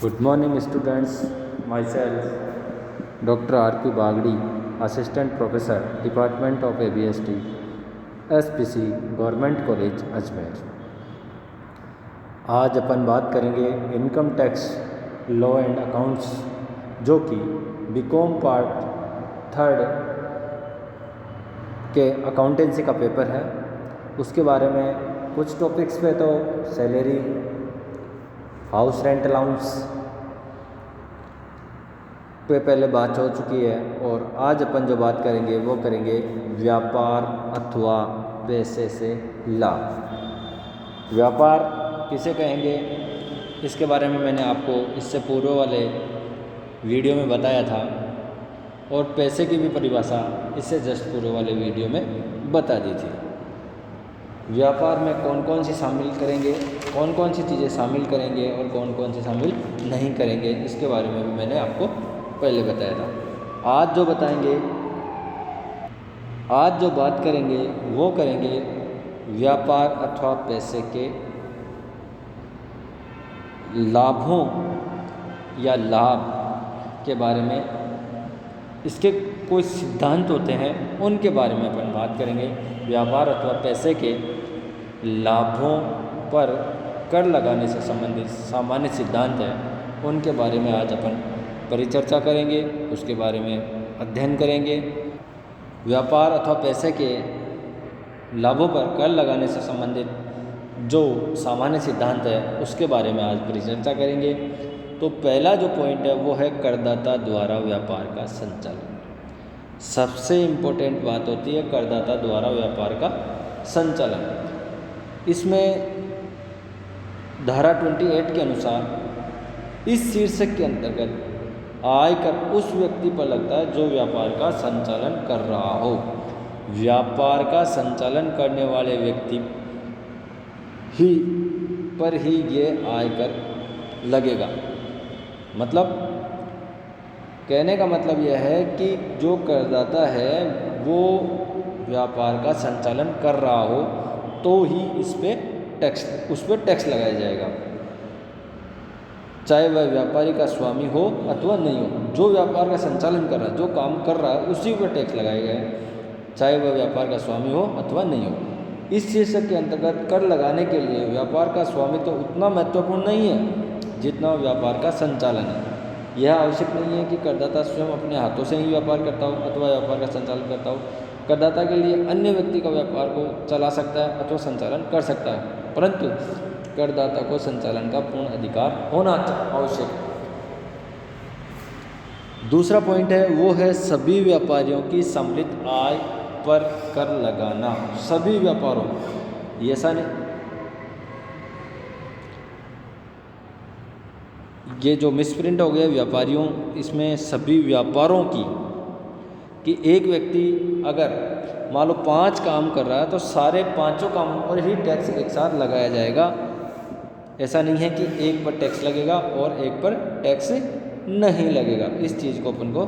Good morning students, myself Dr. R.P. Bagdi, Assistant Professor, Department of ABST, SPC, Government College, Ajmer. आज अपन बात करेंगे income tax law and accounts, जो कि BCom part 3 के accountancy का paper है। उसके बारे में कुछ टॉपिक्स पे तो सैलरी, हाउस रेंट अलाउंस पे पहले बात हो चुकी है, और आज अपन जो बात करेंगे वो करेंगे व्यापार अथवा पैसे से लाभ। व्यापार किसे कहेंगे, इसके बारे में मैंने आपको इससे पूर्व वाले वीडियो में बताया था, और पैसे की भी परिभाषा इससे जस्ट पूर्व वाले वीडियो में बता दी थी। व्यापार में कौन कौन सी शामिल करेंगे, कौन कौन सी चीज़ें शामिल करेंगे और कौन कौन सी शामिल नहीं करेंगे, इसके बारे में भी मैंने आपको पहले बताया था। आज जो बात करेंगे वो करेंगे व्यापार अथवा पैसे के लाभों या लाभ के बारे में। इसके कोई सिद्धांत होते हैं, उनके बारे में अपन बात करेंगे। व्यापार अथवा पैसे के लाभों पर कर लगाने से संबंधित सामान्य सिद्धांत हैं, उनके बारे में आज अपन परिचर्चा करेंगे, उसके बारे में अध्ययन करेंगे। व्यापार अथवा पैसे के लाभों पर कर लगाने से संबंधित जो सामान्य सिद्धांत है, उसके बारे में आज परिचर्चा करेंगे। तो पहला जो पॉइंट है वो है करदाता द्वारा व्यापार का संचालन। सबसे इम्पोर्टेंट बात होती है करदाता द्वारा व्यापार का संचालन। इसमें धारा 28 के अनुसार इस शीर्षक के अंतर्गत आयकर उस व्यक्ति पर लगता है जो व्यापार का संचालन कर रहा हो। व्यापार का संचालन करने वाले व्यक्ति पर ही ये आयकर लगेगा। मतलब कहने का मतलब यह है कि जो करदाता है वो व्यापार का संचालन कर रहा हो तो ही उस पर टैक्स लगाया जाएगा, चाहे वह व्यापारी का स्वामी हो अथवा नहीं हो। जो व्यापार का संचालन कर रहा है, जो काम कर रहा है, उसी पर टैक्स लगाएगा, चाहे वह व्यापार का स्वामी हो अथवा नहीं हो। इस शीर्षक के अंतर्गत कर लगाने के लिए व्यापार का स्वामी तो उतना महत्वपूर्ण नहीं है जितना व्यापार का संचालन है। यह आवश्यक नहीं है कि करदाता स्वयं अपने हाथों से ही व्यापार करता हो अथवा व्यापार का संचालन करता हो। करदाता के लिए अन्य व्यक्ति का व्यापार को चला सकता है अथवा संचालन कर सकता है, परंतु करदाता को संचालन का पूर्ण अधिकार होना आवश्यक है। दूसरा पॉइंट है वो है सभी व्यापारियों की सम्मिलित आय पर कर लगाना। सभी व्यापारों, ये ऐसा नहीं, ये जो मिसप्रिंट हो गया व्यापारियों, इसमें सभी व्यापारों की कि एक व्यक्ति अगर मान लो 5 काम कर रहा है तो सारे 5 कामों पर ही टैक्स एक साथ लगाया जाएगा। ऐसा नहीं है कि एक पर टैक्स लगेगा और एक पर टैक्स नहीं लगेगा। इस चीज़ को अपन को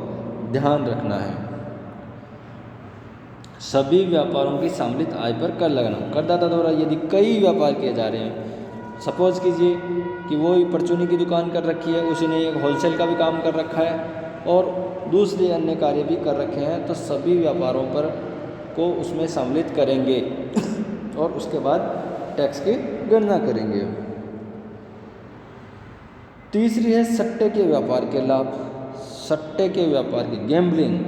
ध्यान रखना है। सभी व्यापारों की सम्मिलित आय पर कर लगाना। करदाता द्वारा यदि कई व्यापार किए जा रहे हैं, सपोज कीजिए कि वो परचूनी की दुकान कर रखी है, उसी ने एक होलसेल का भी काम कर रखा है और दूसरे अन्य कार्य भी कर रखे हैं, तो सभी व्यापारों पर को उसमें सम्मिलित करेंगे और उसके बाद टैक्स की गणना करेंगे। तीसरी है सट्टे के व्यापार के लाभ। सट्टे के व्यापार की गैम्बलिंग,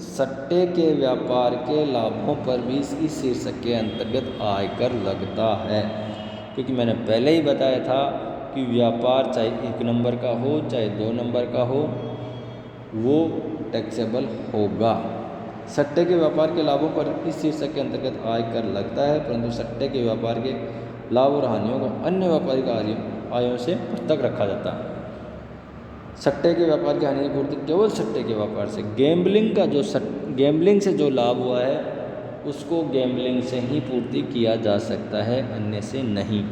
सट्टे के व्यापार के लाभों पर भी इस शीर्षक के अंतर्गत आयकर लगता है, क्योंकि मैंने पहले ही बताया था कि व्यापार चाहे 1 नंबर का हो चाहे 2 नंबर का हो, वो टैक्सेबल होगा। सट्टे के व्यापार के लाभों पर इस शीर्षक के अंतर्गत आयकर लगता है, परंतु सट्टे के व्यापार के लाभ और हानियों को अन्य व्यापारिक आयों से पृथक रखा जाता है। सट्टे के व्यापार की हानि की पूर्ति केवल सट्टे के व्यापार से, गैम्बलिंग से जो लाभ हुआ है उसको गैम्बलिंग से ही पूर्ति किया जा सकता है, अन्य से नहीं।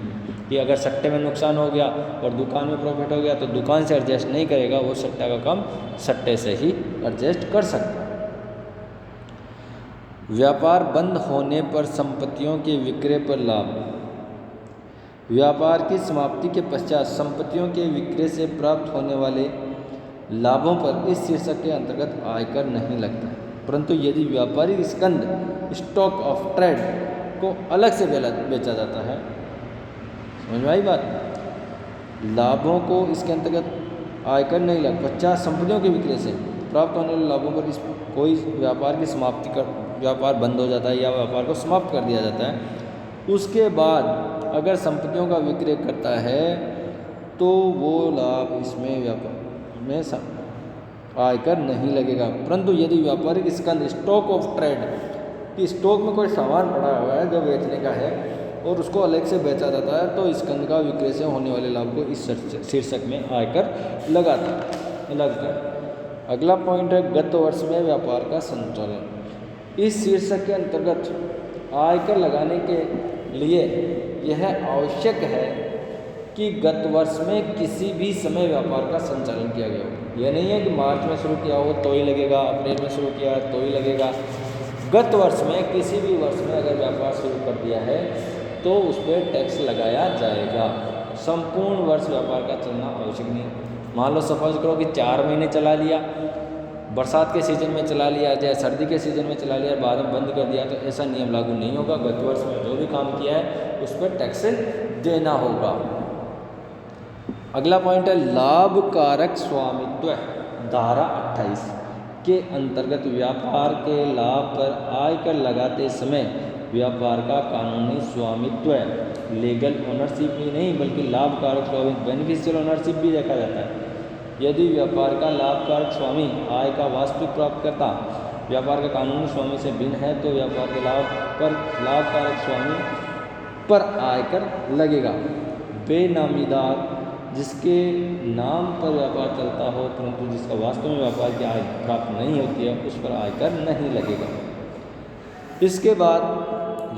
कि अगर सट्टे में नुकसान हो गया और दुकान में प्रॉफिट हो गया तो दुकान से एडजस्ट नहीं करेगा, वो सट्टा का काम सट्टे से ही एडजस्ट कर सकता है। व्यापार बंद होने पर संपत्तियों के विक्रय पर लाभ। व्यापार की समाप्ति के पश्चात संपत्तियों के विक्रय से प्राप्त होने वाले लाभों पर इस शीर्षक के अंतर्गत आयकर नहीं लगता, परंतु यदि व्यापारिक स्कंद स्टॉक ऑफ ट्रेड को अलग से बेचा जाता है, समझ में आई बात, लाभों को इसके अंतर्गत आयकर नहीं लगता। 50 संपत्तियों के विक्रय से प्राप्त होने वाले लाभों पर इस कोई व्यापार की समाप्ति कर व्यापार बंद हो जाता है या व्यापार को समाप्त कर दिया जाता है, उसके बाद अगर संपत्तियों का विक्रय करता है तो वो लाभ इसमें व्यापार में आयकर नहीं लगेगा। परंतु यदि व्यापारिक स्कंद स्टॉक ऑफ ट्रेड कि स्टॉक में कोई सामान पड़ा हुआ है जो बेचने का है और उसको अलग से बेचा जाता है तो स्कंद का विक्रय से होने वाले लाभ को इस शीर्षक में आयकर लगता है। अगला पॉइंट है गत वर्ष में व्यापार का संचालन। इस शीर्षक के अंतर्गत आयकर लगाने के लिए यह आवश्यक है कि गत वर्ष में किसी भी समय व्यापार का संचालन किया गया हो। यह नहीं है कि मार्च में शुरू किया हो तो ही लगेगा, अप्रैल में शुरू किया है तो ही लगेगा। गत वर्ष में किसी भी वर्ष में अगर व्यापार शुरू कर दिया है तो उस पर टैक्स लगाया जाएगा। संपूर्ण वर्ष व्यापार का चलना आवश्यक नहीं है। मान लो सपोज करो कि 4 महीने चला लिया, बरसात के सीज़न में चला लिया या सर्दी के सीज़न में चला लिया, बाद में बंद कर दिया, तो ऐसा नियम लागू नहीं होगा। गत वर्ष में जो भी काम किया है उस पर टैक्स देना होगा। अगला पॉइंट है लाभ कारक स्वामित्व। धारा 28 के अंतर्गत व्यापार के लाभ पर आयकर लगाते समय व्यापार का कानूनी स्वामित्व, लीगल ओनरशिप ही नहीं बल्कि लाभ कारक स्वामित्व, बेनिफिशियल ओनरशिप भी देखा जाता है। यदि व्यापार का लाभ कारक स्वामी आय का वास्तविक प्राप्तकर्ता व्यापार का कानूनी स्वामी से भिन्न है तो व्यापार के लाभ पर लाभ कारक स्वामी पर आयकर लगेगा। बेनामीदार जिसके नाम पर व्यापार चलता हो परंतु जिसका वास्तव में व्यापार की आय प्राप्त नहीं होती है उस पर आयकर नहीं लगेगा। इसके बाद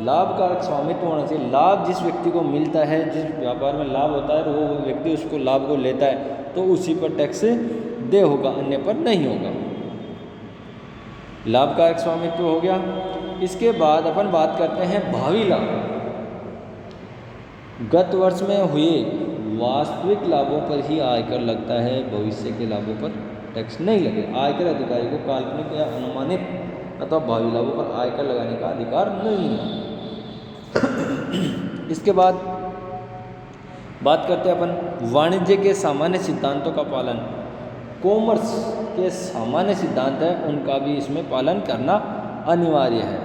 लाभ कारक स्वामित्व होना चाहिए। लाभ जिस व्यक्ति को मिलता है, जिस व्यापार में लाभ होता है वो व्यक्ति उसको लाभ को लेता है तो उसी पर टैक्स दे होगा, अन्य पर नहीं होगा। लाभ कारक स्वामित्व हो गया। इसके बाद अपन बात करते हैं भावी लाभ। गत वर्ष में हुए वास्तविक लाभों पर ही आयकर लगता है, भविष्य के लाभों पर टैक्स नहीं लगेगा। आयकर अधिकारी को काल्पनिक या अनुमानित अथवा भावी लाभों पर आयकर लगाने का अधिकार नहीं है। इसके बाद बात करते हैं अपन वाणिज्य के सामान्य सिद्धांतों का पालन। कॉमर्स के सामान्य सिद्धांत है उनका भी इसमें पालन करना अनिवार्य है।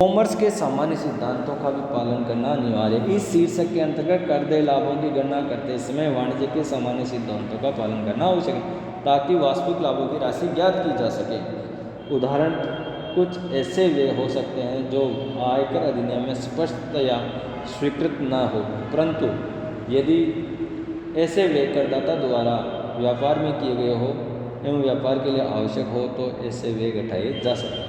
कॉमर्स के सामान्य सिद्धांतों का भी पालन करना अनिवार्य है। इस शीर्षक के अंतर्गत कर देय लाभों की गणना करते समय वाणिज्य के सामान्य सिद्धांतों का पालन करना आवश्यक है ताकि वास्तविक लाभों की राशि ज्ञात की जा सके। उदाहरण कुछ ऐसे व्यय हो सकते हैं जो आयकर अधिनियम में स्पष्टतया स्वीकृत न हो, परंतु यदि ऐसे व्यय करदाता द्वारा व्यापार में किए गए हो एवं व्यापार के लिए आवश्यक हो तो ऐसे व्यय घटाए जा सकते हैं।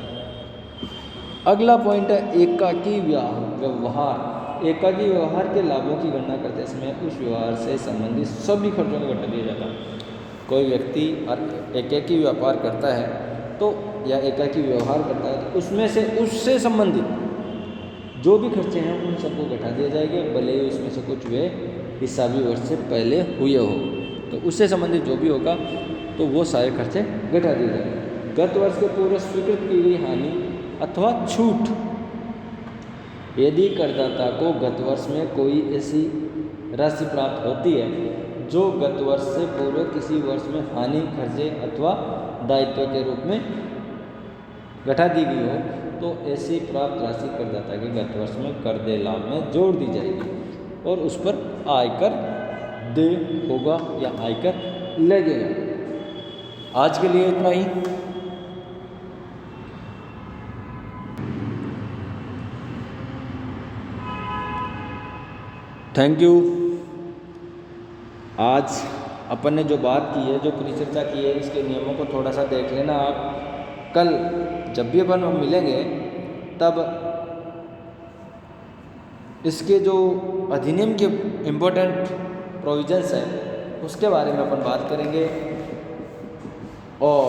अगला पॉइंट है एकाकी व्यवहार। एकाकी व्यवहार के लाभों की गणना करते समय उस व्यवहार से संबंधित सभी खर्चों को घटा दिया जाता है। कोई व्यक्ति एकाकी व्यापार करता है तो या एकाकी व्यवहार करता है तो उसमें से उससे संबंधित जो भी खर्चे हैं उन सबको घटा दिए जाएंगे, भले ही उसमें से कुछ वे हिसाबी वर्ष से पहले हुए हो तो उससे संबंधित जो भी होगा तो वो सारे खर्चे घटा दिए जाएंगे। गत वर्ष के पूर्व स्वीकृत की गई हानि अथवा छूट। यदि करदाता को गत वर्ष में कोई ऐसी राशि प्राप्त होती है जो गत वर्ष से पूर्व किसी वर्ष में हानि, खर्चे अथवा दायित्व के रूप में घटा दी गई हो तो ऐसी प्राप्त राशि करदाता के गत वर्ष में कर देय लाभ में जोड़ दी जाएगी और उस पर आयकर देय होगा या आयकर लगेगा। आज के लिए इतना ही। Thank you. आज अपन ने जो बात की है, जो परिचर्चा की है, इसके नियमों को थोड़ा सा देख लेना आप। कल जब भी अपन मिलेंगे तब इसके जो अधिनियम के इम्पोर्टेंट प्रोविजंस हैं उसके बारे में अपन बात करेंगे और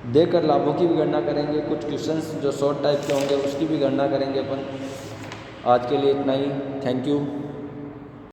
देकर लाभों की भी गणना करेंगे, कुछ क्वेश्चंस जो शॉर्ट टाइप के होंगे उसकी भी गणना करेंगे अपन। आज के लिए इतना ही, थैंक यू।